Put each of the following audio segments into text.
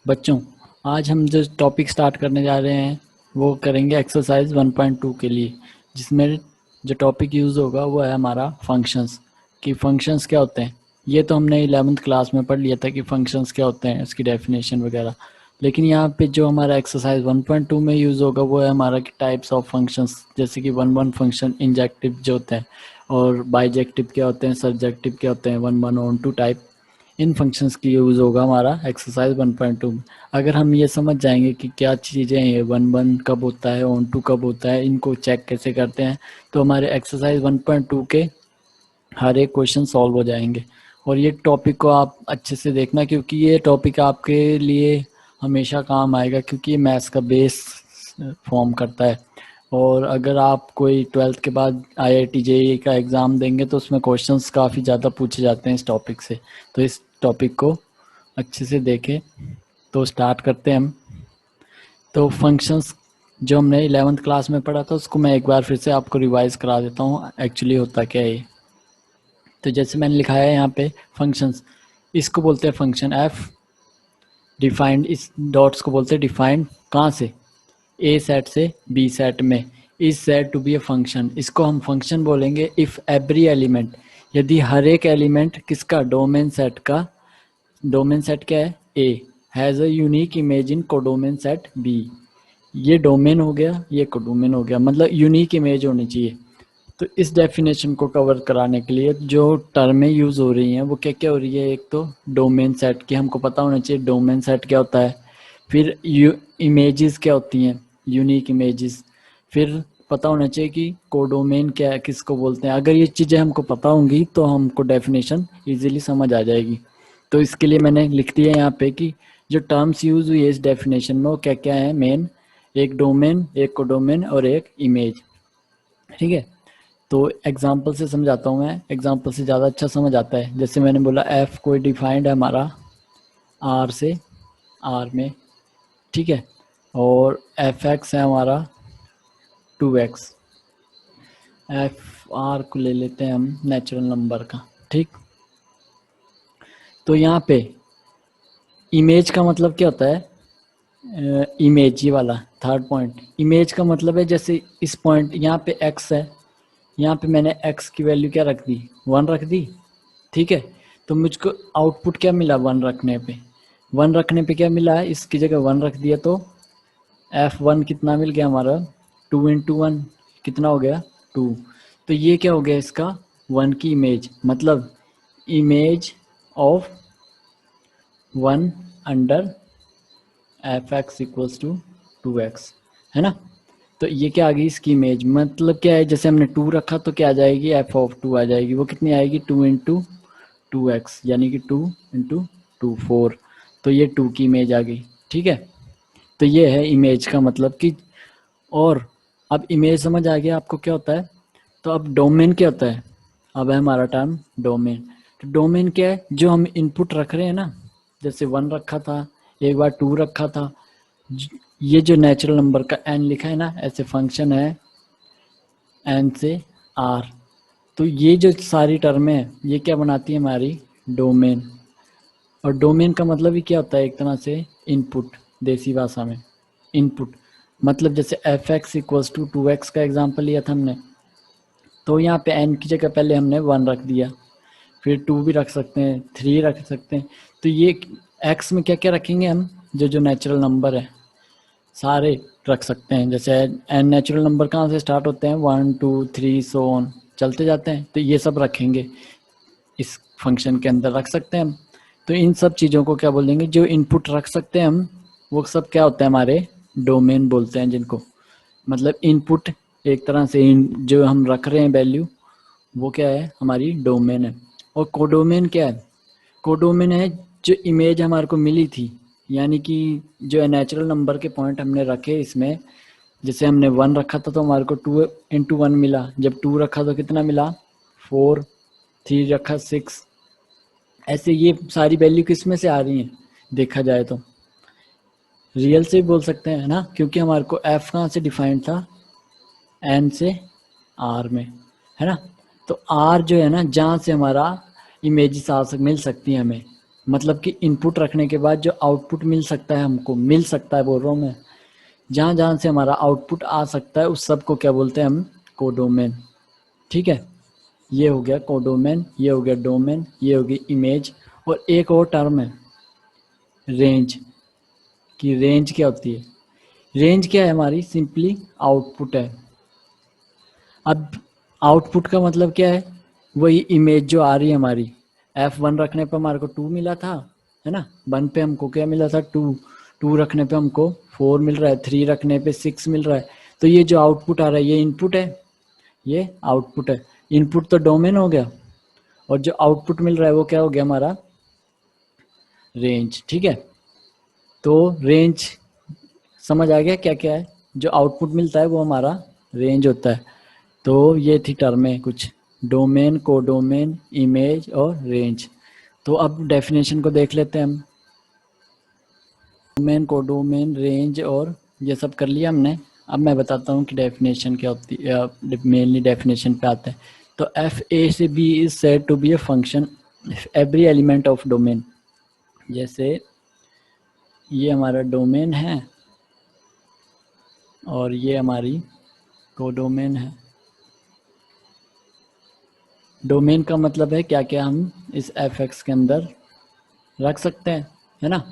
बच्चों, आज हम जो टॉपिक स्टार्ट करने जा रहे हैं वो करेंगे एक्सरसाइज 1.2 के लिए, जिसमें जो टॉपिक यूज़ होगा वो है हमारा फंक्शंस। कि फंक्शंस क्या होते हैं, ये तो हमने 11th क्लास में पढ़ लिया था कि फंक्शंस क्या होते हैं, उसकी डेफिनेशन वगैरह। लेकिन यहाँ पे जो हमारा एक्सरसाइज 1.2 में यूज़ होगा वो है हमारा कि टाइप्स ऑफ फंक्शंस, जैसे कि वन वन फंक्शन इंजेक्टिव जो होते हैं, और बाइजेक्टिव क्या होते हैं, सर्जेक्टिव क्या होते हैं, one one onto type. इन फंक्शंस की यूज़ होगा हमारा एक्सरसाइज 1.2 में। अगर हम ये समझ जाएंगे कि क्या चीज़ें हैं, वन वन कब होता है, ऑन टू कब होता है, इनको चेक कैसे करते हैं, तो हमारे एक्सरसाइज 1.2 के हर एक क्वेश्चन सॉल्व हो जाएंगे। और ये टॉपिक को आप अच्छे से देखना, क्योंकि ये टॉपिक आपके लिए हमेशा काम आएगा, क्योंकि ये मैथ्स का बेस फॉर्म करता है। और अगर आप कोई 12th के बाद IIT JEE का एग्ज़ाम देंगे तो उसमें क्वेश्चंस काफ़ी ज़्यादा पूछे जाते हैं इस टॉपिक से। तो इस टॉपिक को अच्छे से देखें। तो स्टार्ट करते हैं हम। तो फंक्शंस जो हमने 11th क्लास में पढ़ा था उसको मैं एक बार फिर से आपको रिवाइज करा देता हूँ एक्चुअली होता क्या है ये। तो जैसे मैंने लिखा है यहाँ पे फंक्शंस, इसको बोलते हैं फंक्शन एफ डिफाइंड, इस डॉट्स को बोलते हैं डिफाइंड। कहाँ से? ए सेट से बी सेट में। Is said to be a function, इसको हम फंक्शन बोलेंगे इफ़ एवरी एलिमेंट, यदि हर एक एलिमेंट किसका, डोमेन सेट का। डोमेन सेट क्या है? A has a unique image in codomain set B. ये डोमेन हो गया, ये कोडोमेन हो गया, मतलब यूनिक इमेज होनी चाहिए। तो इस डेफिनेशन को कवर कराने के लिए जो टर्में यूज़ हो रही हैं वो क्या क्या हो रही है, एक तो डोमेन सेट की, हमको पता होना चाहिए डोमेन सेट क्या होता है। फिर इमेजेस क्या होती हैं, यूनिक इमेजेस। फिर पता होना चाहिए कि कोडोमेन क्या है, किसको बोलते हैं। अगर ये चीज़ें हमको पता होंगी तो हमको डेफिनेशन इजीली समझ आ जाएगी। तो इसके लिए मैंने लिख दिया यहाँ पे कि जो टर्म्स यूज़ हुई है इस डेफिनेशन में वो क्या क्या है मेन। एक डोमेन, एक कोडोमेन और एक इमेज। ठीक है। तो एग्जाम्पल से समझाता हूँ मैं, एग्जाम्पल से ज़्यादा अच्छा समझ आता है। जैसे मैंने बोला एफ कोई डिफाइंड है हमारा आर से आर में, ठीक है। और एफ एक्स है हमारा 2x। एफ आर को ले लेते हैं हम नेचुरल नंबर का, ठीक। तो यहाँ पे इमेज का मतलब क्या होता है, इमेज, ये वाला थर्ड पॉइंट। इमेज का मतलब है जैसे इस पॉइंट यहाँ पे x है, यहाँ पे मैंने x की वैल्यू क्या रख दी, 1 रख दी, ठीक है। तो मुझको आउटपुट क्या मिला, 1 रखने पे। 1 रखने पे क्या मिला है, इसकी जगह 1 रख दिया तो F1 कितना मिल गया हमारा, 2 × 1 कितना हो गया, 2। तो ये क्या हो गया इसका, 1 की इमेज, मतलब image of 1 under Fx equals to 2x, है ना। तो ये क्या आ गई इसकी इमेज, मतलब क्या है, जैसे हमने 2 रखा तो क्या आ जाएगी, f(2) आ जाएगी। वो कितनी आएगी, 2 × 2x, यानी कि 2 × 2 4। तो ये 2 की इमेज आ गई, ठीक है। तो ये है इमेज का मतलब कि। और अब इमेज समझ आ गया आपको क्या होता है। तो अब डोमेन क्या होता है, अब है हमारा टर्म डोमेन। तो डोमेन क्या है, जो हम इनपुट रख रहे हैं ना, जैसे 1 रखा था, एक बार 2 रखा था, ये जो नेचुरल नंबर का n लिखा है ना, ऐसे फंक्शन है n से r। तो ये जो सारी टर्में हैं ये क्या बनाती है, हमारी डोमेन। और डोमेन का मतलब ही क्या होता है, एक तरह से इनपुट, देसी भाषा में इनपुट। मतलब जैसे F x equals to 2x का एग्जाम्पल लिया था हमने, तो यहाँ पे n की जगह पहले हमने 1 रख दिया, फिर 2 भी रख सकते हैं, 3 रख सकते हैं। तो ये x में क्या क्या रखेंगे हम, जो जो नेचुरल नंबर है सारे रख सकते हैं। जैसे एन नेचुरल नंबर कहाँ से स्टार्ट होते हैं, 1 2 3 सो ऑन चलते जाते हैं, तो ये सब रखेंगे इस फंक्शन के अंदर रख सकते हैं हम। तो इन सब चीज़ों को क्या बोलेंगे, जो इनपुट रख सकते हैं हम, वो सब क्या होता है, हमारे डोमेन बोलते हैं जिनको। मतलब इनपुट एक तरह से जो हम रख रहे हैं वैल्यू, वो क्या है, हमारी डोमेन है। और कोडोमेन क्या है, कोडोमेन है जो इमेज हमारे को मिली थी, यानी कि जो नेचुरल नंबर के पॉइंट हमने रखे इसमें। जैसे हमने 1 रखा था तो हमारे को 2 × 1 मिला, जब 2 रखा तो कितना मिला, 4, 3 रखा 6। ऐसे ये सारी वैल्यू किस में से आ रही हैं, देखा जाए तो रियल से भी बोल सकते हैं ना, क्योंकि हमारे को f कहाँ से डिफाइंड था, n से r में, है ना। तो r जो है ना, जहाँ से हमारा इमेजेस मिल सकती हैं हमें, मतलब कि इनपुट रखने के बाद जो आउटपुट मिल सकता है हमको, मिल सकता है बोल रहा हूँ मैं, जहाँ जहाँ से हमारा आउटपुट आ सकता है उस सब को क्या बोलते हैं हम, कोडोमेन। ठीक है, ये हो गया कोडोमेन, ये हो गया डोमेन, ये हो गई इमेज। और एक और टर्म है रेंज, कि रेंज क्या होती है। रेंज क्या है हमारी, सिंपली आउटपुट है। अब आउटपुट का मतलब क्या है, वही इमेज जो आ रही है हमारी। F1 रखने पे हमारे को 2 मिला था, है ना, 1 पे हमको क्या मिला था 2, 2 रखने पे हमको 4 मिल रहा है, 3 रखने पे 6 मिल रहा है। तो ये जो आउटपुट आ रहा है ये इनपुट है, ये आउटपुट है। इनपुट तो डोमेन हो गया, और जो आउटपुट मिल रहा है वो क्या हो गया हमारा, रेंज। ठीक है, तो रेंज समझ आ गया क्या क्या है, जो आउटपुट मिलता है वो हमारा रेंज होता है। तो ये थी टर्में कुछ, डोमेन, कोडोमेन, इमेज और रेंज। तो अब डेफिनेशन को देख लेते हैं हम। डोमेन, कोडोमेन, रेंज और ये सब कर लिया हमने। अब मैं बताता हूँ कि डेफिनेशन क्या होती है, मेनली डेफिनेशन पे आते हैं। तो एफ ए से B is said to be a function every element of domain. जैसे ये हमारा डोमेन है और ये हमारी कोडोमेन है। डोमेन का मतलब है क्या क्या हम इस एफ एक्स के अंदर रख सकते हैं, है ना।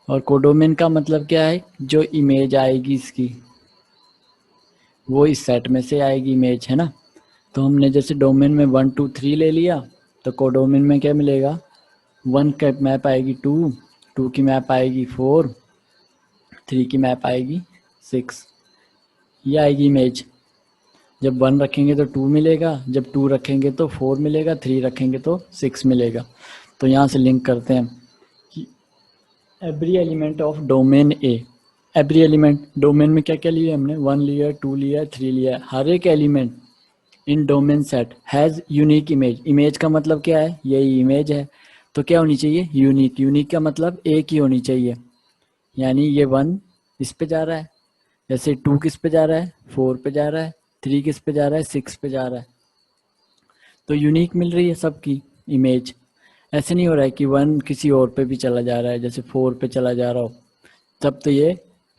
और कोडोमेन का मतलब क्या है, जो इमेज आएगी इसकी वो इस सेट में से आएगी इमेज, है ना। तो हमने जैसे डोमेन में 1 2 3 ले लिया, तो कोडोमेन में क्या मिलेगा, 1 की मैप आएगी 2, 2 की मैप आएगी 4, 3 की मैप आएगी 6, ये आएगी इमेज। जब 1 रखेंगे तो 2 मिलेगा, जब 2 रखेंगे तो 4 मिलेगा, 3 रखेंगे तो 6 मिलेगा। तो यहाँ से लिंक करते हैं कि every element of domain A, every element domain में क्या क्या लिया हमने, 1 लिया, 2 लिया, 3 लिया, हर एक element in domain set has unique image. Image का मतलब क्या है, यही इमेज है। तो क्या होनी चाहिए, यूनिक। यूनिक का मतलब एक ही होनी चाहिए, यानी ये 1 इस पे जा रहा है, जैसे 2 किस पे जा रहा है, 4 पे जा रहा है, 3 किस पे जा रहा है, 6 पे जा रहा है। तो यूनिक मिल रही है सबकी इमेज। ऐसे नहीं हो रहा है कि 1 किसी और पे भी चला जा रहा है, जैसे 4 पे चला जा रहा हो, तब तो ये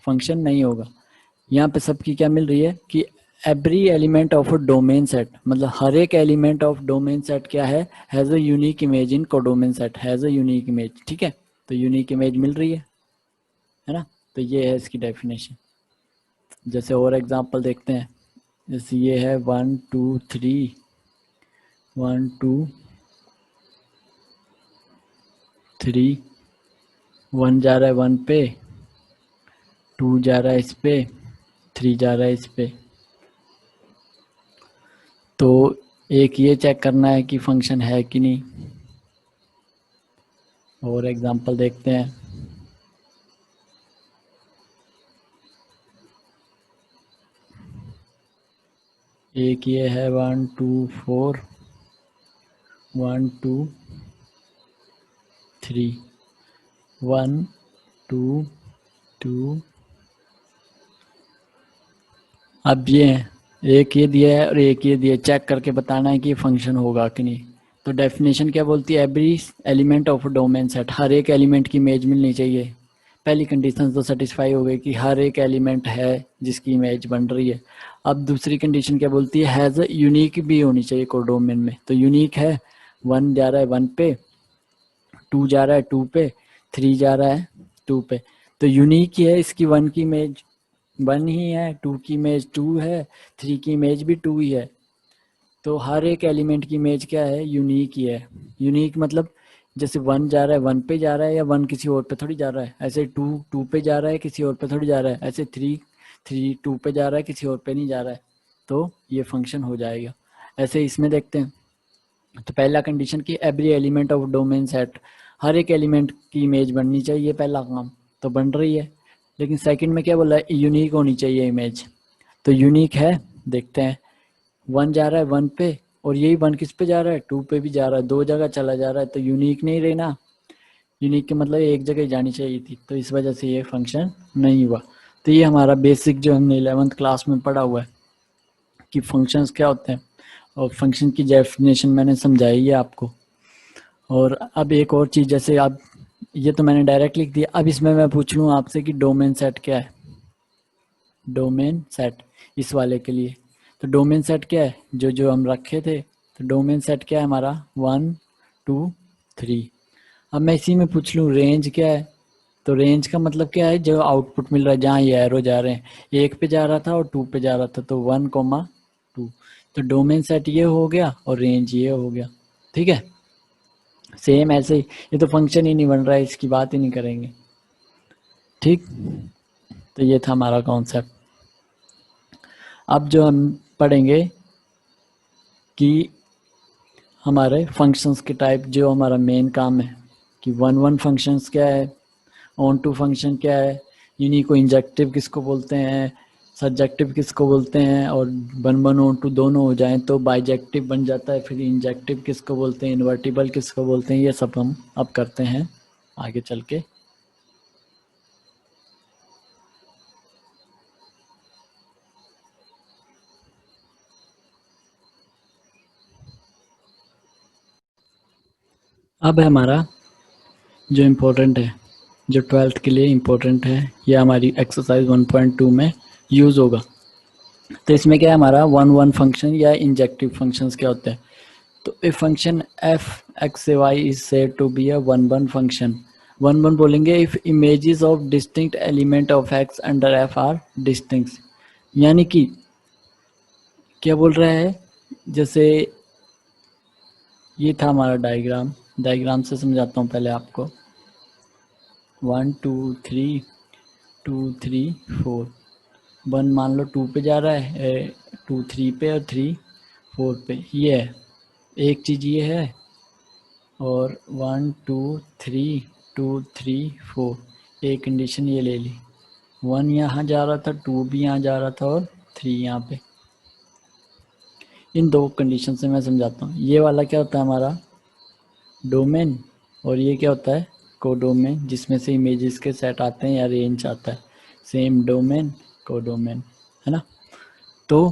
फंक्शन नहीं होगा। यहाँ पे सबकी क्या मिल रही है कि every element of a domain set, मतलब हर एक एलिमेंट ऑफ डोमेन सेट क्या has a unique image in codomain set, has a unique image. ठीक है, तो यूनिक इमेज मिल रही है ना। तो ये है इसकी डेफिनेशन। जैसे और एग्जांपल देखते हैं, जैसे ये है 1 2 3, 1 2 3, 1 जा रहा है 1 पे, 2 जा रहा है इस पे, 3 जा रहा है इस पे। तो एक ये चेक करना है कि फंक्शन है कि नहीं। और एग्जांपल देखते हैं, एक ये है 1 2 4, 1 2 3, 1 2 2। अब ये एक ये दिया है और एक ये दिया है, चेक करके बताना है कि फंक्शन होगा कि नहीं। तो डेफिनेशन क्या बोलती है, every element of domain set, हर एक एलिमेंट की इमेज मिलनी चाहिए। पहली कंडीशन तो सेटिस्फाई हो गई कि हर एक एलिमेंट है जिसकी इमेज बन रही है। अब दूसरी कंडीशन क्या बोलती है, हैज़ यूनिक भी होनी चाहिए कोडोमेन में। तो यूनिक है, 1 जा रहा है 1 पे, 2 जा रहा है 2 पे, 3 जा रहा है 2 पे। तो यूनिक ही है, इसकी 1 की इमेज 1 ही है, 2 की इमेज 2 है, 3 की इमेज भी 2 ही है। तो हर एक एलिमेंट की इमेज क्या है, यूनिक ही है। यूनिक मतलब जैसे 1 जा रहा है 1 पे जा रहा है, या 1 किसी और पे थोड़ी जा रहा है। ऐसे 2 2 पे जा रहा है, किसी और पे थोड़ी जा रहा है। ऐसे 3 3 2 पे जा रहा है, किसी और पे नहीं जा रहा है। तो ये फंक्शन हो जाएगा। ऐसे इसमें देखते हैं, तो पहला कंडीशन की every element of domain set, हर एक एलिमेंट की इमेज बननी चाहिए, पहला काम तो बन रही है। लेकिन सेकंड में क्या बोला है, यूनिक होनी चाहिए इमेज। तो यूनिक है, देखते हैं, 1 जा रहा है 1 पे, और यही 1 किस पे जा रहा है, 2 पे भी जा रहा है, दो जगह चला जा रहा है। तो यूनिक नहीं रही ना, यूनिक के मतलब एक जगह ही जानी चाहिए थी, तो इस वजह से ये फंक्शन नहीं हुआ। तो ये हमारा बेसिक जो हमने 11th क्लास में पढ़ा हुआ है कि फंक्शंस क्या होते हैं, और फंक्शन की डेफिनेशन मैंने समझाई है आपको। और अब एक और चीज़, जैसे अब ये तो मैंने डायरेक्ट लिख दिया, अब इसमें मैं पूछ लूँ आपसे कि डोमेन सेट क्या है। डोमेन सेट इस वाले के लिए, तो डोमेन सेट क्या है, जो जो हम रखे थे, तो डोमेन सेट क्या है हमारा 1 2 3। अब मैं इसी में पूछ लूँ रेंज क्या है, तो रेंज का मतलब क्या है, जो आउटपुट मिल रहा है जहाँ ये एरो जा रहे हैं, 1 पे जा रहा था और 2 पे जा रहा था, तो 1, 2। तो डोमेन सेट ये हो गया और रेंज ये हो गया। ठीक है, सेम ऐसे ही, ये तो फंक्शन ही नहीं बन रहा है, इसकी बात ही नहीं करेंगे। ठीक, तो ये था हमारा कॉन्सेप्ट। अब जो हम पढ़ेंगे कि हमारे फंक्शंस के टाइप, जो हमारा मेन काम है कि वन वन फंक्शंस क्या है, ऑन टू फंक्शन क्या है, इन्हीं को इंजेक्टिव किसको बोलते हैं, सब्जेक्टिव किसको बोलते हैं, और वन वन ऑन टू दोनों हो जाएं तो बाइजेक्टिव बन जाता है, फिर इंजेक्टिव किसको बोलते हैं, इन्वर्टिबल किसको बोलते हैं, ये सब हम अब करते हैं आगे चल के। अब है हमारा जो इम्पोर्टेंट है, जो 12th के लिए इम्पोर्टेंट है, ये हमारी एक्सरसाइज 1.2 में यूज़ होगा। तो इसमें क्या है हमारा वन वन फंक्शन या इंजेक्टिव फंक्शंस क्या होते हैं। तो ए फंक्शन एफ एक्स से Y is said to be a one one function. One one बोलेंगे if images of distinct element of X under F are distinct. यानी कि क्या बोल रहा है, जैसे ये था हमारा डायग्राम, डायग्राम से समझाता हूँ पहले आपको। 1 2 3 2 3 4, 1 मान लो 2 पे जा रहा है, 2 3 पे और 3 4 पे, ये है एक चीज़ ये है, और 1 2 3 2 3 4 एक कंडीशन ये ले ली, 1 यहाँ जा रहा था, 2 भी यहाँ जा रहा था और 3 यहाँ पे। इन दो कंडीशन से मैं समझाता हूँ। ये वाला क्या होता है हमारा डोमेन, और ये क्या होता है कोडोमेन, जिसमें से इमेजेस के सेट आते हैं या रेंज आता है। सेम डोमेन कोडोमेन, है ना। तो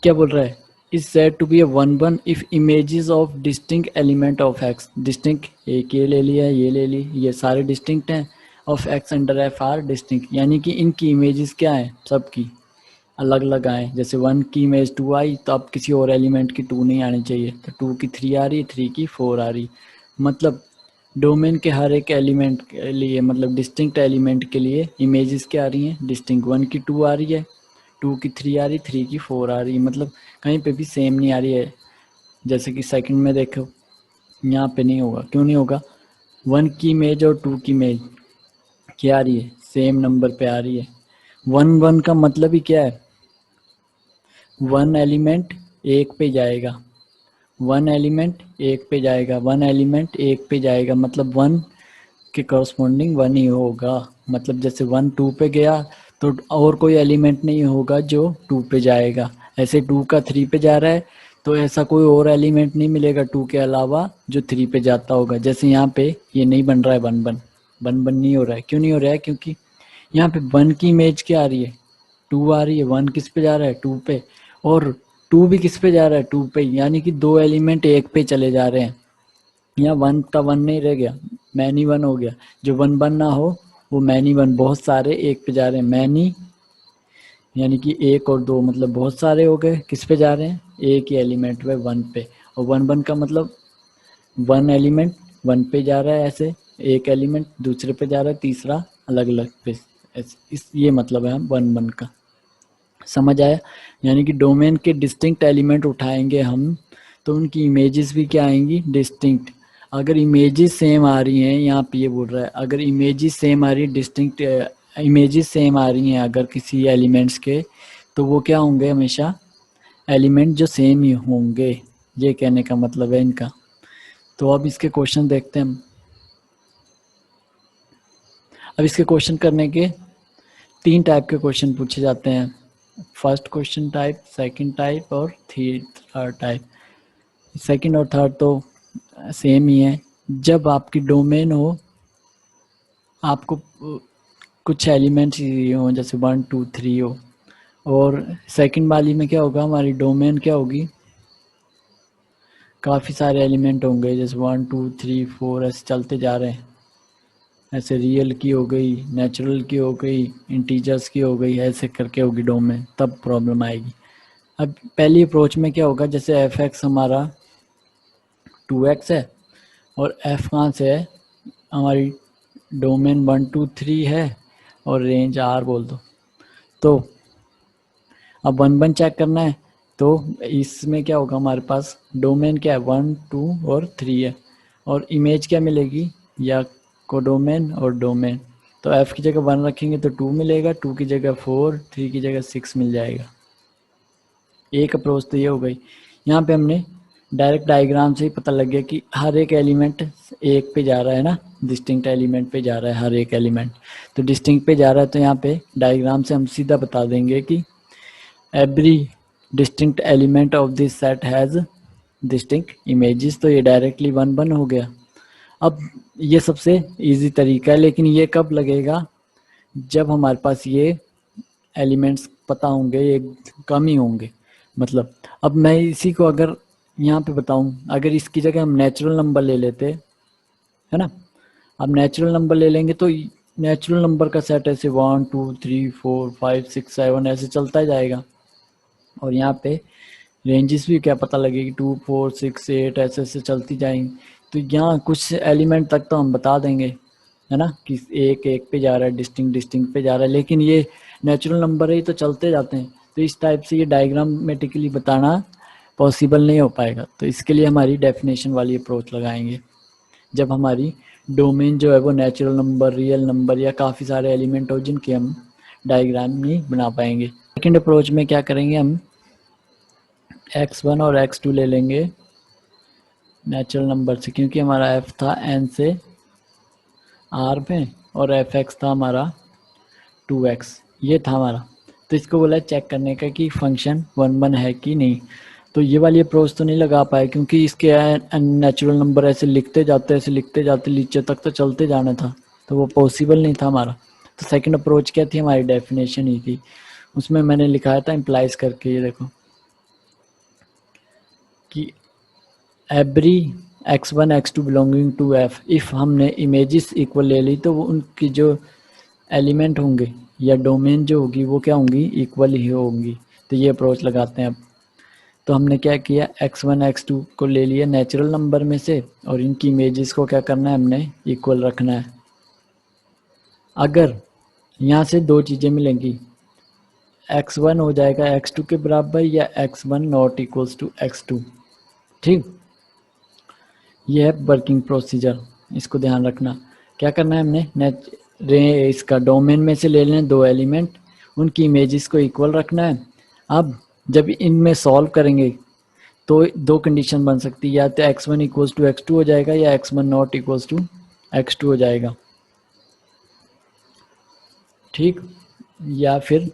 क्या बोल रहा है, is said to be a one one if images of distinct element of X, distinct एक ये ले लिया, ये ले ली, ये सारे डिस्टिंक्ट हैं, of X under F are distinct, यानी कि इनकी इमेजेस क्या है, सबकी अलग अलग आए। जैसे 1 की इमेज 2 आई, तो अब किसी और एलिमेंट की 2 नहीं आनी चाहिए, तो 2 की 3 आ रही, 3 की 4 आ रही। मतलब डोमेन के हर एक एलिमेंट के लिए, मतलब डिस्टिंक्ट एलिमेंट के लिए इमेजेस क्या आ रही हैं, डिस्टिंक्ट। 1 की 2 आ रही है, 2 की 3 आ रही, 3 की 4 आ रही, मतलब कहीं पे भी सेम नहीं आ रही है। जैसे कि सेकंड में देखो, यहाँ पे नहीं होगा, क्यों नहीं होगा, 1 की इमेज और 2 की इमेज क्या आ रही है, सेम नंबर पे आ रही है। वन वन का मतलब ही क्या है, वन एलिमेंट एक पे जाएगा, वन एलिमेंट एक पे जाएगा, वन एलिमेंट एक पे जाएगा, मतलब वन के करस्पॉन्डिंग वन ही होगा। मतलब जैसे 1 2 पे गया तो और कोई एलिमेंट नहीं होगा जो 2 पे जाएगा, ऐसे 2 का 3 पे जा रहा है तो ऐसा कोई और एलिमेंट नहीं मिलेगा 2 के अलावा जो 3 पे जाता होगा। जैसे यहाँ पे ये नहीं बन रहा है, वन वन वन वन नहीं हो रहा है, क्यों नहीं हो रहा है, क्योंकि यहाँ पे 1 की इमेज क्या आ रही है, 2 आ रही है, 1 किस पे जा रहा है, 2 पे, और 2 भी किस पे जा रहा है, 2 पे, यानी कि दो एलिमेंट एक पे चले जा रहे हैं। यहाँ 1 का 1 नहीं रह गया, मैनी 1 हो गया। जो 1 1 ना हो वो मैनी 1, बहुत सारे एक पे जा रहे हैं, मैनी यानी कि एक और दो, मतलब बहुत सारे हो गए, किस पे जा रहे हैं, एक ही एलिमेंट पे 1 पे। और 1 1 का मतलब 1 एलिमेंट 1 पे जा रहा है, ऐसे एक एलिमेंट दूसरे पे जा रहा है, तीसरा अलग अलग पे, इस ये मतलब है 1 1 का। समझ आया, यानी कि डोमेन के डिस्टिंक्ट एलिमेंट उठाएंगे हम तो उनकी इमेजेस भी क्या आएंगी, डिस्टिंक्ट। अगर इमेजेस सेम आ रही हैं, यहाँ पे ये बोल रहा है अगर इमेजेस सेम आ रही है, डिस्टिंक्ट इमेजेस सेम आ रही हैं अगर किसी एलिमेंट्स के, तो वो क्या होंगे, हमेशा एलिमेंट जो सेम ही होंगे, ये कहने का मतलब है इनका। तो अब इसके क्वेश्चन देखते हैं हम। अब इसके क्वेश्चन करने के 3 टाइप के क्वेश्चन पूछे जाते हैं, first question type, second type और थर्ड टाइप। सेकंड और थर्ड तो सेम ही है। जब आपकी डोमेन हो, आपको कुछ एलिमेंट्स हो, जैसे 1 2 3 हो, और सेकंड वाली में क्या होगा, हमारी डोमेन क्या होगी, काफ़ी सारे एलिमेंट होंगे, जैसे 1 2 3 4 ऐसे चलते जा रहे हैं। ऐसे रियल की हो गई, नेचुरल की हो गई, इंटीजर्स की हो गई, ऐसे करके होगी डोमेन, तब प्रॉब्लम आएगी। अब पहली अप्रोच में क्या होगा, जैसे एफ एक्स हमारा 2x है और f कहाँ से है, हमारी डोमेन 1 2 3 है और रेंज r बोल दो। तो अब 1 1 चेक करना है, तो इसमें क्या होगा, हमारे पास डोमेन क्या है 1 2 और 3 है, और इमेज क्या मिलेगी, या कोडोमेन और डोमेन। तो f की जगह 1 रखेंगे तो 2 मिलेगा, 2 की जगह 4, 3 की जगह 6 मिल जाएगा। एक अप्रोच तो ये हो गई। यहाँ पे हमने डायरेक्ट डायग्राम से ही पता लग गया कि हर एक एलिमेंट एक पे जा रहा है ना, डिस्टिंक्ट एलिमेंट पे जा रहा है हर एक एलिमेंट। तो डिस्टिंक्ट पे जा रहा है, तो यहाँ पे डायग्राम से हम सीधा बता देंगे कि every distinct element of this set has distinct images. तो ये डायरेक्टली 1 1 हो गया। अब ये सबसे इजी तरीका है, लेकिन ये कब लगेगा, जब हमारे पास ये एलिमेंट्स पता होंगे, ये कम ही होंगे। मतलब अब मैं इसी को अगर यहाँ पे बताऊं, अगर इसकी जगह हम नेचुरल नंबर ले लेते, है ना, अब नेचुरल नंबर ले लेंगे तो नेचुरल नंबर का सेट ऐसे 1 2 3 4 5 6 7 ऐसे चलता ही जाएगा। और यहाँ पे रेंजेस भी क्या पता लगेगी, 2 4 6 8 ऐसे ऐसे चलती जाएंगी। तो यहाँ कुछ एलिमेंट तक तो हम बता देंगे, है ना, कि एक एक पे जा रहा है, डिस्टिंक्ट डिस्टिंक्ट पे जा रहा है, लेकिन ये नेचुरल नंबर है, तो चलते जाते हैं। तो इस टाइप से ये डायग्रामेटिकली बताना पॉसिबल नहीं हो पाएगा। तो इसके लिए हमारी डेफिनेशन वाली अप्रोच लगाएंगे, जब हमारी डोमेन जो है वो नेचुरल नंबर, रियल नंबर या काफ़ी सारे एलिमेंट हो जिनके हम डायग्राम नहीं बना पाएंगे। सेकेंड अप्रोच में क्या करेंगे, हम x1 और x2 ले लेंगे नेचुरल नंबर से, क्योंकि हमारा f था n से r में और fx था हमारा 2x, ये था हमारा। तो इसको बोला चेक करने का कि फंक्शन 1 1 है कि नहीं। तो ये वाली अप्रोच तो नहीं लगा पाए, क्योंकि इसके नेचुरल नंबर ऐसे लिखते जाते, ऐसे लिखते जाते, नीचे तक तो चलते जाना था, तो वो पॉसिबल नहीं था हमारा। तो सेकंड अप्रोच क्या थी, हमारी डेफिनेशन ही थी, उसमें मैंने लिखाया था इम्प्लाइज करके, ये देखो कि every x1 x2 belonging to f, if हमने इमेजेस इक्वल ले ली तो वो उनकी जो एलिमेंट होंगे या डोमेन जो होगी वो क्या होंगी, इक्वल ही होंगी। तो ये अप्रोच लगाते हैं अब। तो हमने क्या किया, x1 x2 को ले लिया नेचुरल नंबर में से, और इनकी इमेजेस को क्या करना है, हमने इक्वल रखना है। अगर यहाँ से दो चीज़ें मिलेंगी, x1 हो जाएगा x2 के बराबर या x1 not equals to x2। ठीक, ये है वर्किंग प्रोसीजर, इसको ध्यान रखना। क्या करना है, हमने इसका डोमेन में से ले लेना दो एलिमेंट, उनकी इमेजेस को इक्वल रखना है। अब जब इनमें सॉल्व करेंगे तो दो कंडीशन बन सकती है, या तो x1 इक्वल्स टू x2 हो जाएगा या x1 not equals to x2 हो जाएगा। ठीक, या फिर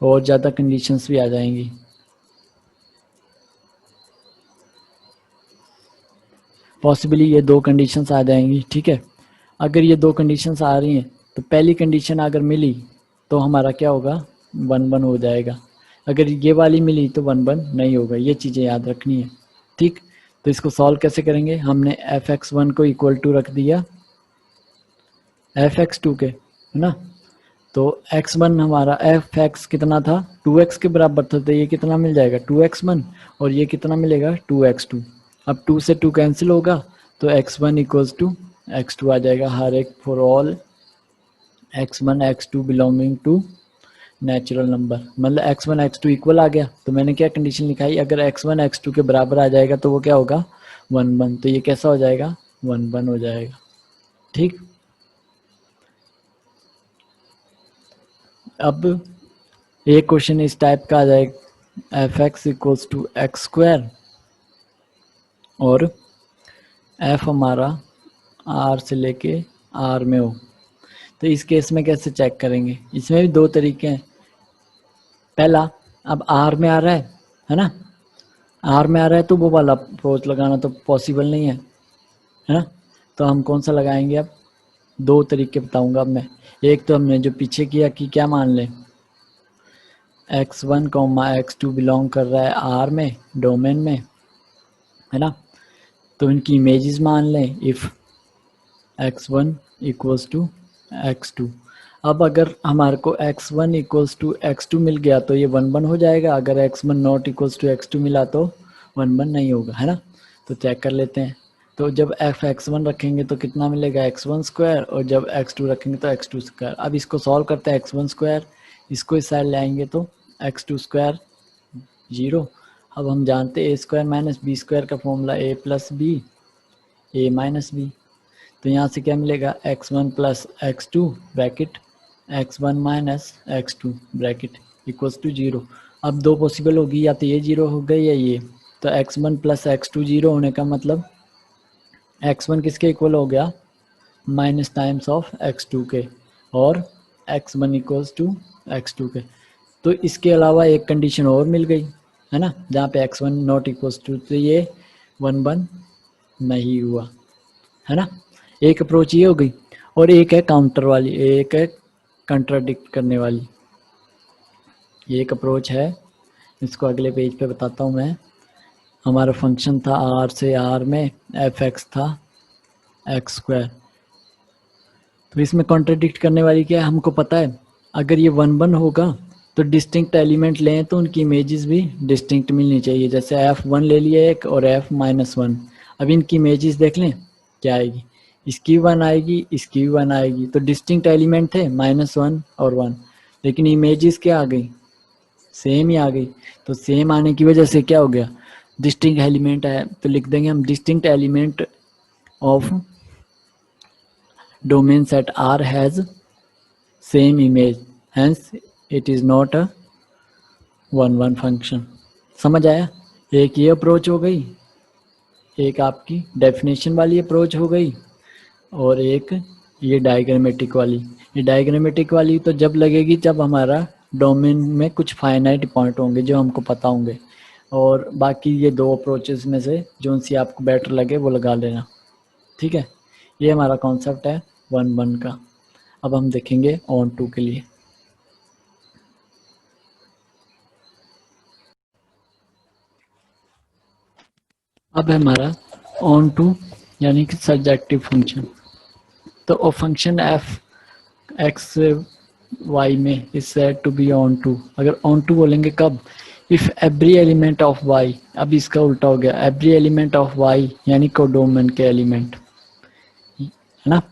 और ज़्यादा कंडीशंस भी आ जाएंगी। पॉसिबली ये दो कंडीशंस आ जाएंगी। ठीक है, अगर ये दो कंडीशंस आ रही हैं तो पहली कंडीशन अगर मिली तो हमारा क्या होगा, 1 1 हो जाएगा। अगर ये वाली मिली तो 1 1 नहीं होगा, ये चीज़ें याद रखनी है। ठीक, तो इसको सॉल्व कैसे करेंगे, हमने f(x1) को इक्वल टू रख दिया f(x2) के, है ना। तो x1 हमारा f(x) कितना था, 2x के बराबर था, तो ये कितना मिल जाएगा 2x1, और ये कितना मिलेगा 2x2। अब 2 से 2 कैंसिल होगा तो x1 इक्वल्स टू x2 आ जाएगा, हर एक for all x1 x2 belonging to natural number. मतलब x1 x2 इक्वल आ गया, तो मैंने क्या कंडीशन लिखाई, अगर x1 x2 के बराबर आ जाएगा तो वो क्या होगा 1 1, तो ये कैसा हो जाएगा 1 1 हो जाएगा। ठीक, अब एक क्वेश्चन इस टाइप का आ जाएगा, f(x) equals to X square और f हमारा r से लेके r में हो। तो इस केस में कैसे चेक करेंगे, इसमें भी दो तरीके हैं। पहला, अब r में आ रहा है ना, r में आ रहा है तो वो वाला अप्रोच लगाना तो पॉसिबल नहीं है ना। तो हम कौन सा लगाएंगे, अब दो तरीके बताऊंगा अब मैं। एक तो हमने जो पीछे किया कि क्या मान लें, x1 x2 बिलोंग कर रहा है r में, डोमेन में, है ना। तो इनकी इमेजेस मान लें if x1 equals to x2। अब अगर हमारे को x1 इक्वल्स टू x2 मिल गया तो ये 1 1 हो जाएगा, अगर x1 not equals to x2 मिला तो 1 1 नहीं होगा, है ना। तो चेक कर लेते हैं। तो जब x1 रखेंगे तो कितना मिलेगा x1 स्क्वायर, और जब x2 रखेंगे तो x2 स्क्वायर। अब इसको सॉल्व करते हैं, x1 स्क्वायर इसको इस साइड लाएंगे तो x2 स्क्वायर 0। अब हम जानते हैं a square minus B square का formula a plus B a minus B. तो यहाँ से क्या मिलेगा x1 plus x2 bracket x1 minus x2 bracket equals to 0। अब दो पॉसिबल होगी, या तो ये 0 हो गई या ये। तो x1 प्लस x2 0 होने का मतलब x1 किसके इक्वल हो गया, माइनस टाइम्स ऑफ x2 के, और x1 इक्वल्स टू x2 के। तो इसके अलावा एक कंडीशन और मिल गई, है ना, जहाँ पे x1 नॉट इक्वल्स टू, तो ये 1 1 नहीं हुआ, है ना। एक अप्रोच ये हो गई, और एक है काउंटर वाली, एक है कंट्राडिक्ट करने वाली। एक अप्रोच है, इसको अगले पेज पे बताता हूँ मैं। हमारा फंक्शन था r से r में f(x) था x स्क्वायर। तो इसमें कॉन्ट्राडिक्ट करने वाली क्या है, हमको पता है अगर ये 1 1 होगा तो डिस्टिंक्ट एलिमेंट लें तो उनकी इमेजेस भी डिस्टिंक्ट मिलनी चाहिए। जैसे f1 ले लिया एक और f-1। अब इनकी इमेजेस देख लें क्या आएगी, इसकी 1 आएगी, इसकी 1 आएगी। तो डिस्टिंक्ट एलिमेंट थे -1 और 1, लेकिन इमेजेस क्या आ गई, सेम ही आ गई। तो सेम आने की वजह से क्या हो गया, डिस्टिंक्ट एलिमेंट है। तो लिख देंगे हम distinct element of domain set R has same image, hence it is not a 1 1 function. समझ आया। एक ये अप्रोच हो गई, एक आपकी डेफिनेशन वाली अप्रोच हो गई, और एक ये डायग्रामेटिक वाली। ये डायग्रामेटिक वाली तो जब लगेगी जब हमारा डोमेन में कुछ फाइनाइट पॉइंट होंगे जो हमको पता होंगे, और बाकी ये दो अप्रोचेस में से जो सी आपको बेटर लगे वो लगा लेना, ठीक है। ये हमारा कॉन्सेप्ट है 1 1 का। अब हम देखेंगे ऑन टू के लिए। अब है हमारा ऑन टू यानी कि सर्जेक्टिव फंक्शन। तो फंक्शन एफ एक्स वाई में is said to be onto. अगर ऑन टू बोलेंगे कब, if every element of Y, अब इसका उल्टा हो गया, एवरी एलिमेंट ऑफ वाई यानी कोडोमेन के एलिमेंट, है ना।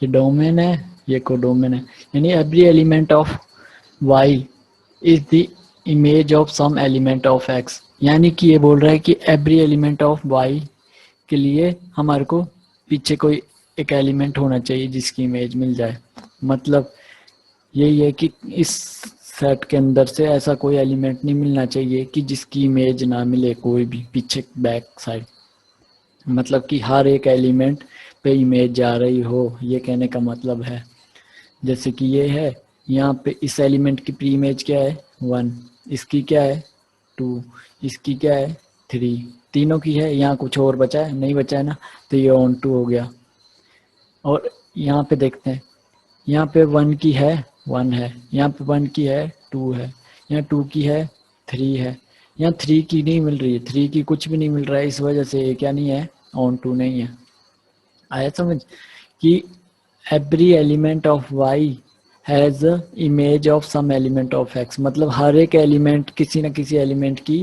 ये डोमेन है, ये कोडोमेन है, यानी every element of Y is the image of some element of X. यानी कि ये बोल रहा है कि एवरी एलिमेंट ऑफ वाई के लिए हमारे को पीछे कोई एक एलिमेंट होना चाहिए जिसकी इमेज मिल जाए। मतलब यही है कि इस सेट के अंदर से ऐसा कोई एलिमेंट नहीं मिलना चाहिए कि जिसकी इमेज ना मिले कोई भी पीछे बैक साइड। मतलब कि हर एक एलिमेंट पे इमेज जा रही हो, ये कहने का मतलब है। जैसे कि ये है, यहाँ पे इस एलिमेंट की प्री इमेज क्या है 1, इसकी क्या है 2, इसकी क्या है 3, तीनों की है। यहाँ कुछ और बचा है, नहीं बचा है ना, तो ये ऑन टू हो गया। और यहाँ पे देखते हैं, यहाँ पे 1 की है 1 है, यहाँ पे 1 की है 2 है, यहाँ 2 की है 3 है, यहाँ 3 की नहीं मिल रही है, 3 की कुछ भी नहीं मिल रहा है, इस वजह से ये क्या नहीं है, ऑन टू नहीं है। आया समझ कि every element of Y has image of some element of X. मतलब हर एक एलिमेंट किसी न किसी एलिमेंट की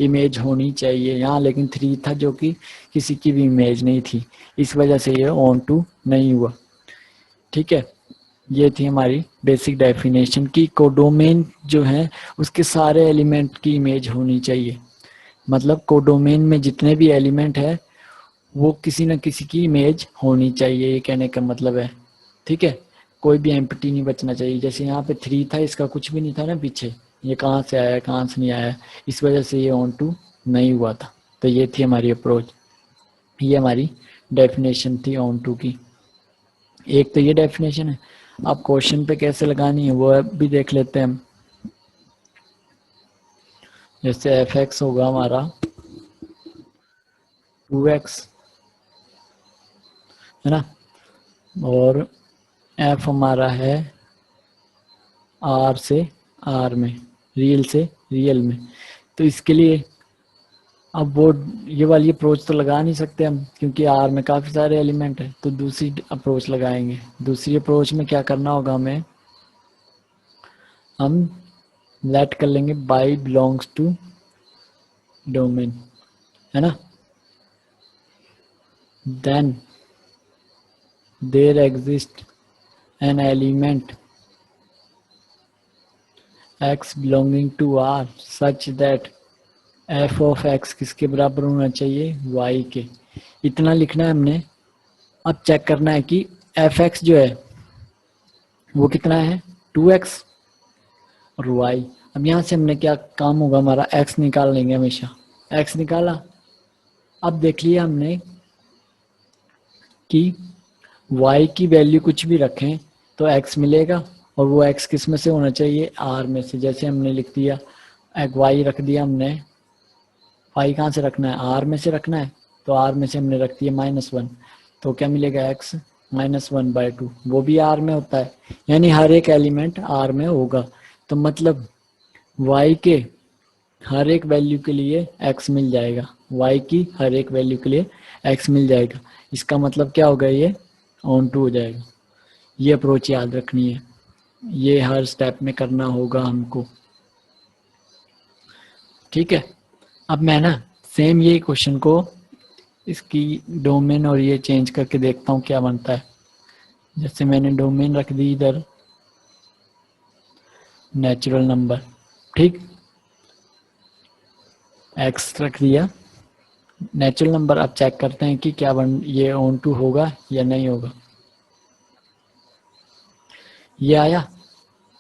इमेज होनी चाहिए। यहाँ लेकिन 3 था जो कि किसी की भी इमेज नहीं थी, इस वजह से ये ऑन टू नहीं हुआ, ठीक है। ये थी हमारी बेसिक डेफिनेशन की कोडोमेन जो है उसके सारे एलिमेंट की इमेज होनी चाहिए। मतलब कोडोमेन में जितने भी एलिमेंट है वो किसी न किसी की इमेज होनी चाहिए, ये कहने का मतलब है, ठीक है। कोई भी एम्प्टी नहीं बचना चाहिए। जैसे यहाँ पे 3 था, इसका कुछ भी नहीं था ना पीछे, ये कहाँ से आया कहाँ से नहीं आया, इस वजह से ये ऑन टू नहीं हुआ था। तो ये थी हमारी अप्रोच, ये हमारी डेफिनेशन थी ऑन टू की। एक तो ये डेफिनेशन है। अब क्वेश्चन पे कैसे लगानी है वो भी देख लेते हैं हम। जैसे एफ एक्स होगा हमारा 2x, है ना, और एफ हमारा है आर से आर में, रियल से रियल में। तो इसके लिए अब वो ये वाली अप्रोच तो लगा नहीं सकते हम, क्योंकि आर में काफ़ी सारे एलिमेंट है, तो दूसरी अप्रोच लगाएंगे। दूसरी अप्रोच में क्या करना होगा हमें, हम लेट कर लेंगे बाई बिलोंग्स टू डोमेन, है ना। Then there exist an element x belonging to r such that f of x किसके बराबर होना चाहिए, y के। इतना लिखना है हमने। अब चेक करना है कि एफ एक्स जो है वो कितना है, 2x और y। अब यहाँ से हमने क्या काम होगा हमारा, x निकाल लेंगे हमेशा। x निकाला, अब देख लिया हमने कि y की वैल्यू कुछ भी रखें तो x मिलेगा, और वो x किस में से होना चाहिए, r में से। जैसे हमने लिख दिया एक y रख दिया हमने, y कहाँ से रखना है, r में से रखना है, तो r में से हमने रख दिया -1, तो क्या मिलेगा x -1/2, वो भी r में होता है, यानी हर एक एलिमेंट r में होगा। तो मतलब y के हर एक वैल्यू के लिए x मिल जाएगा, y की हर एक वैल्यू के लिए x मिल जाएगा। इसका मतलब क्या होगा, ये ऑन टू हो जाएगा। ये अप्रोच याद रखनी है, ये हर स्टेप में करना होगा हमको, ठीक है। अब मैं ना सेम ये क्वेश्चन को इसकी डोमेन और ये चेंज करके देखता हूँ क्या बनता है। जैसे मैंने डोमेन रख दी इधर नेचुरल नंबर, ठीक, एक्स रख दिया नेचुरल नंबर। अब चेक करते हैं कि क्या ये ऑन टू होगा या नहीं होगा। ये आया।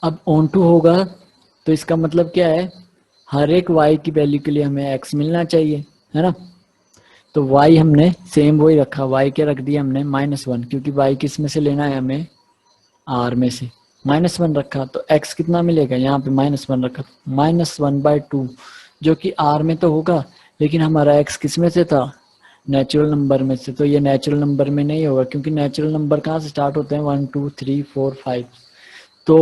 अब ऑन टू होगा तो इसका मतलब क्या है, हर एक y की वैल्यू के लिए हमें x मिलना चाहिए, है ना। तो y हमने सेम वही रखा, y क्या रख दिया हमने -1, क्योंकि y किस में से लेना है हमें, r में से। -1 रखा तो x कितना मिलेगा, यहाँ पे -1 रखा, -1/2, जो कि r में तो होगा, लेकिन हमारा x किस में से था, नेचुरल नंबर में से। तो ये नेचुरल नंबर में नहीं होगा, क्योंकि नेचुरल नंबर कहाँ से स्टार्ट होते हैं, 1 2 3 4 5। तो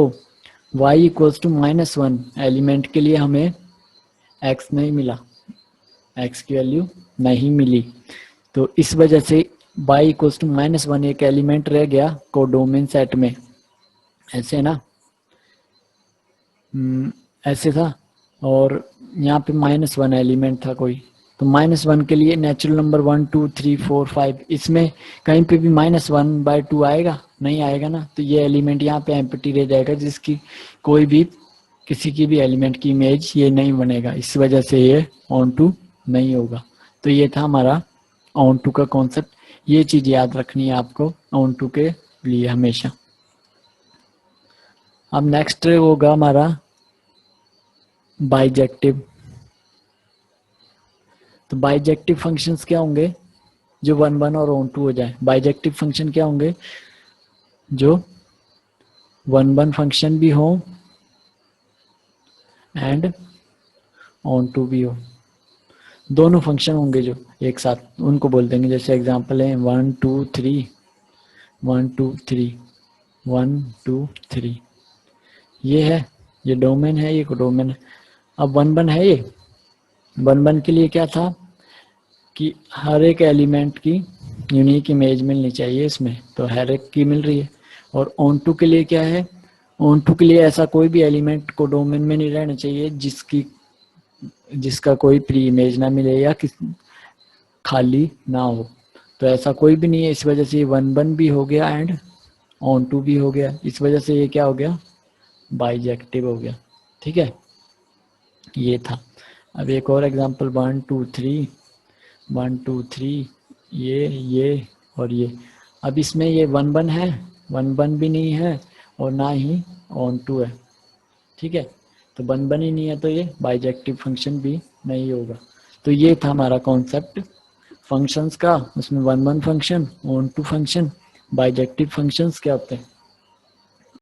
y इक्वल्स टू -1 एलिमेंट के लिए हमें x नहीं मिला, x की वैल्यू नहीं मिली। तो इस वजह से y इक्वल्स टू -1 एक एलिमेंट रह गया कोडोमेन सेट में, ऐसे ना, ऐसे था। और यहाँ पे -1 एलिमेंट था कोई, तो -1 के लिए नेचुरल नंबर 1 2 3 4 5, इसमें कहीं पे भी -1/2 आएगा, नहीं आएगा ना। तो ये एलिमेंट यहाँ पे एम्प्टी रह जाएगा, जिसकी कोई भी किसी की भी एलिमेंट की इमेज ये नहीं बनेगा, इस वजह से ये ऑन टू नहीं होगा। तो ये था हमारा ऑन टू का कॉन्सेप्ट। ये चीज याद रखनी है आपको ऑन टू के लिए हमेशा। अब नेक्स्ट होगा हमारा बाइजेक्टिव। तो बाइजेक्टिव फंक्शंस क्या होंगे, जो 1 1 और ऑन टू हो जाए। बाइजेक्टिव फंक्शन क्या होंगे, जो 1 1 फंक्शन भी हो एंड ऑन टू भी हो, दोनों फंक्शन होंगे जो एक साथ, उनको बोल देंगे। जैसे एग्जांपल है 1 2 3 1 2 3 1 2 3, ये है, ये डोमेन है, ये डोमेन है। अब 1 1 है, ये 1 1 के लिए क्या था कि हर एक एलिमेंट की यूनिक इमेज मिलनी चाहिए इसमें, तो हर एक की मिल रही है। और ऑन टू के लिए क्या है, ऑन टू के लिए ऐसा कोई भी एलिमेंट को डोमेन में नहीं रहना चाहिए जिसका कोई प्री इमेज ना मिले या खाली ना हो। तो ऐसा कोई भी नहीं है, इस वजह से 1 1 भी हो गया एंड ऑन टू भी हो गया। इस वजह से ये क्या हो गया, बाइजेक्टिव हो गया, ठीक है। ये था। अब एक और एग्जांपल 1 2 3 1 2 3, ये और ये। अब इसमें ये 1 1 है, 1 1 भी नहीं है और ना ही ऑन टू है, ठीक है। तो 1 1 ही नहीं है, तो ये बाइजेक्टिव फंक्शन भी नहीं होगा। तो ये था हमारा कॉन्सेप्ट फंक्शंस का। उसमें 1 1 function, onto function, bijective functions क्या होते हैं।